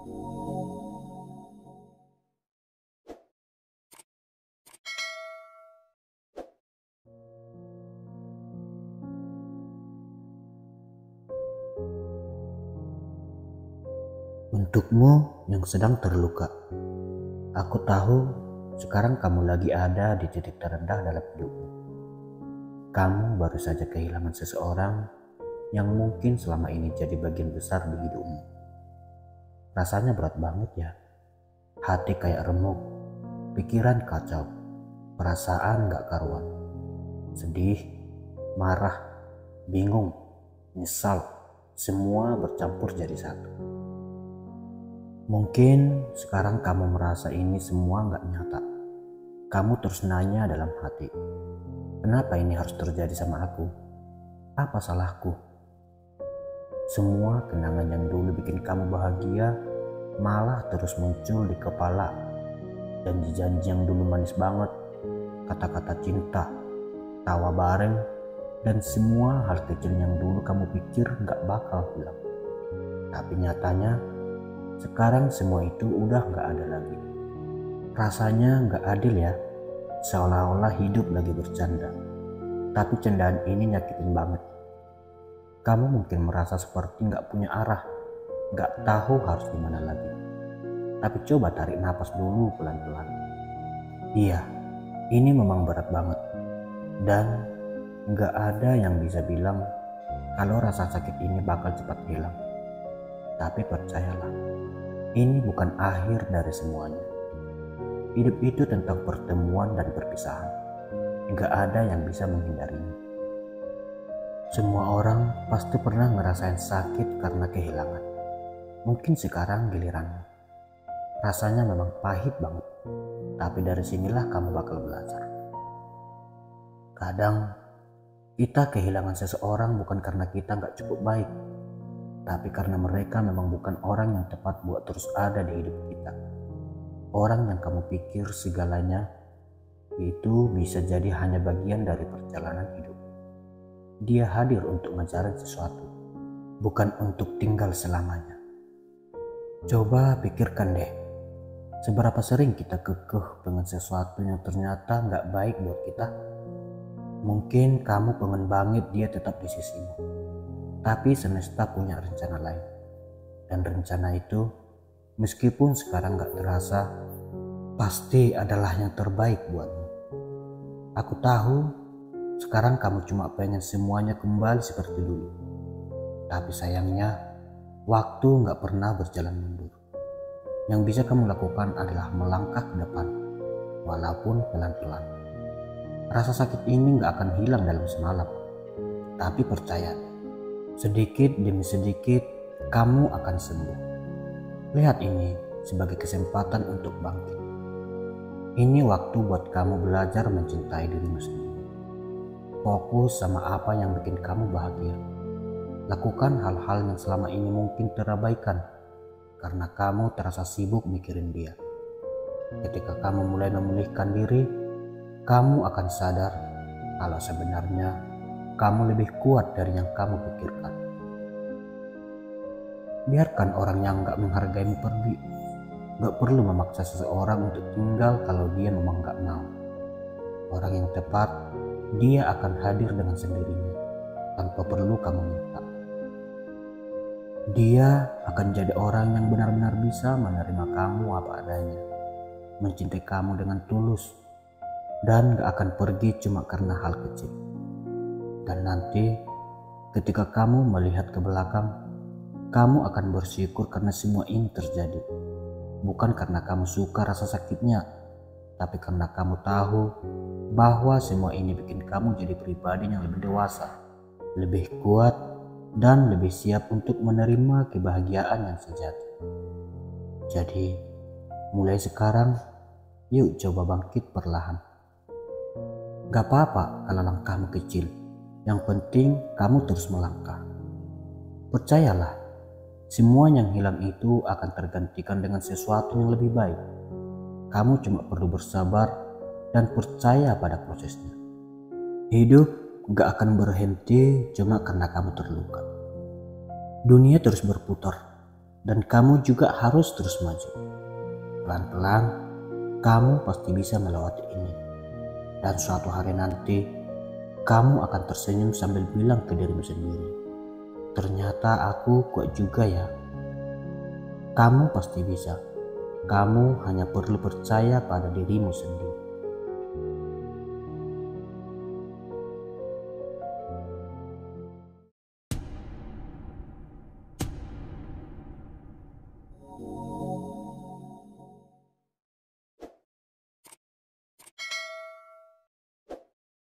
Untukmu yang sedang terluka, aku tahu sekarang kamu lagi ada di titik terendah dalam hidupmu. Kamu baru saja kehilangan seseorang yang mungkin selama ini jadi bagian besar di hidupmu. Rasanya berat banget ya, hati kayak remuk, pikiran kacau, perasaan gak karuan, sedih, marah, bingung, nyesal, semua bercampur jadi satu. Mungkin sekarang kamu merasa ini semua gak nyata. Kamu terus nanya dalam hati, kenapa ini harus terjadi sama aku? Apa salahku? Semua kenangan yang dulu bikin kamu bahagia malah terus muncul di kepala. Janji-janji yang dulu manis banget, kata-kata cinta, tawa bareng, dan semua hal kecil yang dulu kamu pikir gak bakal hilang. Tapi nyatanya sekarang semua itu udah gak ada lagi. Rasanya gak adil ya, seolah-olah hidup lagi bercanda. Tapi candaan ini nyakitin banget. Kamu mungkin merasa seperti gak punya arah, gak tahu harus gimana lagi. Tapi coba tarik napas dulu pelan-pelan. Iya, ini memang berat banget. Dan gak ada yang bisa bilang kalau rasa sakit ini bakal cepat hilang. Tapi percayalah, ini bukan akhir dari semuanya. Hidup itu tentang pertemuan dan perpisahan. Gak ada yang bisa menghindarinya. Semua orang pasti pernah ngerasain sakit karena kehilangan. Mungkin sekarang giliranmu. Rasanya memang pahit banget. Tapi dari sinilah kamu bakal belajar. Kadang kita kehilangan seseorang bukan karena kita gak cukup baik, tapi karena mereka memang bukan orang yang tepat buat terus ada di hidup kita. Orang yang kamu pikir segalanya itu bisa jadi hanya bagian dari perjalanan hidup. Dia hadir untuk ngajarin sesuatu, bukan untuk tinggal selamanya. Coba pikirkan deh, seberapa sering kita kekeh dengan sesuatu yang ternyata gak baik buat kita. Mungkin kamu pengen banget dia tetap di sisimu, tapi semesta punya rencana lain. Dan rencana itu, meskipun sekarang gak terasa, pasti adalah yang terbaik buatmu. Aku tahu sekarang kamu cuma pengen semuanya kembali seperti dulu. Tapi sayangnya, waktu gak pernah berjalan mundur. Yang bisa kamu lakukan adalah melangkah ke depan, walaupun pelan-pelan. Rasa sakit ini gak akan hilang dalam semalam. Tapi percaya, sedikit demi sedikit kamu akan sembuh. Lihat ini sebagai kesempatan untuk bangkit. Ini waktu buat kamu belajar mencintai dirimu sendiri. Fokus sama apa yang bikin kamu bahagia. Lakukan hal-hal yang selama ini mungkin terabaikan karena kamu terasa sibuk mikirin dia. Ketika kamu mulai memulihkan diri, kamu akan sadar kalau sebenarnya kamu lebih kuat dari yang kamu pikirkan. Biarkan orang yang gak menghargaimu pergi. Gak perlu memaksa seseorang untuk tinggal kalau dia memang gak mau. Orang yang tepat, dia akan hadir dengan sendirinya, tanpa perlu kamu minta. Dia akan jadi orang yang benar-benar bisa menerima kamu apa adanya, mencintai kamu dengan tulus, dan gak akan pergi cuma karena hal kecil. Dan nanti ketika kamu melihat ke belakang, kamu akan bersyukur karena semua ini terjadi. Bukan karena kamu suka rasa sakitnya, tapi karena kamu tahu bahwa semua ini bikin kamu jadi pribadi yang lebih dewasa, lebih kuat, dan lebih siap untuk menerima kebahagiaan yang sejati. Jadi, mulai sekarang, yuk coba bangkit perlahan. Gak apa-apa kalau langkahmu kecil, yang penting kamu terus melangkah. Percayalah, semua yang hilang itu akan tergantikan dengan sesuatu yang lebih baik. Kamu cuma perlu bersabar dan percaya pada prosesnya. Hidup gak akan berhenti cuma karena kamu terluka. Dunia terus berputar, Dan kamu juga harus terus maju. Pelan-pelan, kamu pasti bisa melewati ini. Dan suatu hari nanti, kamu akan tersenyum sambil bilang ke dirimu sendiri, ternyata aku kuat juga ya. Kamu pasti bisa. Kamu hanya perlu percaya pada dirimu sendiri.